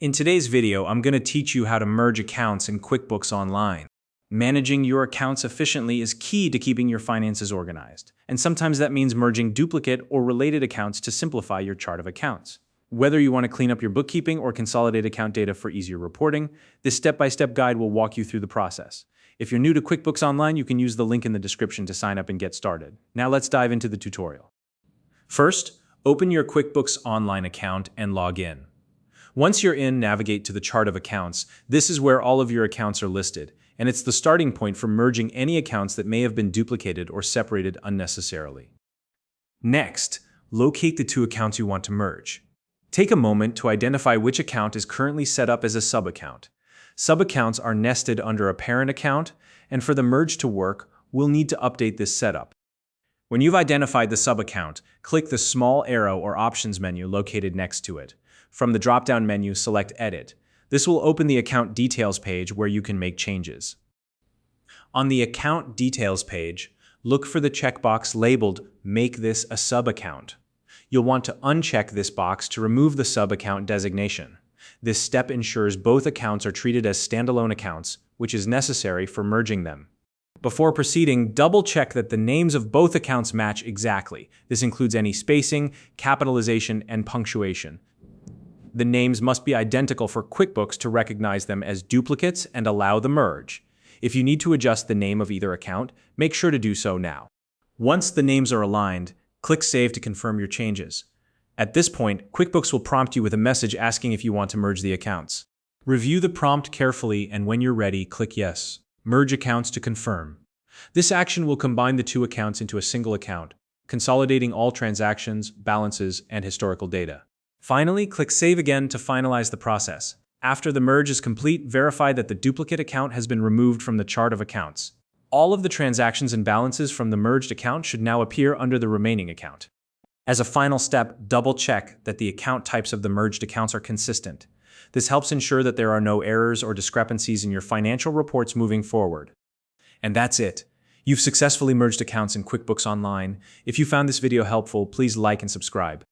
In today's video, I'm going to teach you how to merge accounts in QuickBooks Online. Managing your accounts efficiently is key to keeping your finances organized, and sometimes that means merging duplicate or related accounts to simplify your chart of accounts. Whether you want to clean up your bookkeeping or consolidate account data for easier reporting, this step-by-step guide will walk you through the process. If you're new to QuickBooks Online, you can use the link in the description to sign up and get started. Now let's dive into the tutorial. First, open your QuickBooks Online account and log in. Once you're in, navigate to the chart of accounts. This is where all of your accounts are listed, and it's the starting point for merging any accounts that may have been duplicated or separated unnecessarily. Next, locate the two accounts you want to merge. Take a moment to identify which account is currently set up as a sub-account. Sub-accounts are nested under a parent account, and for the merge to work, we'll need to update this setup. When you've identified the sub-account, click the small arrow or options menu located next to it. From the drop-down menu, select Edit. This will open the Account Details page where you can make changes. On the Account Details page, look for the checkbox labeled Make this a sub-account. You'll want to uncheck this box to remove the sub-account designation. This step ensures both accounts are treated as standalone accounts, which is necessary for merging them. Before proceeding, double-check that the names of both accounts match exactly. This includes any spacing, capitalization, and punctuation. The names must be identical for QuickBooks to recognize them as duplicates and allow the merge. If you need to adjust the name of either account, make sure to do so now. Once the names are aligned, click Save to confirm your changes. At this point, QuickBooks will prompt you with a message asking if you want to merge the accounts. Review the prompt carefully, and when you're ready, click Yes. Merge accounts to confirm. This action will combine the two accounts into a single account, consolidating all transactions, balances, and historical data. Finally, click Save again to finalize the process. After the merge is complete, verify that the duplicate account has been removed from the chart of accounts. All of the transactions and balances from the merged account should now appear under the remaining account. As a final step, double-check that the account types of the merged accounts are consistent. This helps ensure that there are no errors or discrepancies in your financial reports moving forward. And that's it. You've successfully merged accounts in QuickBooks Online. If you found this video helpful, please like and subscribe.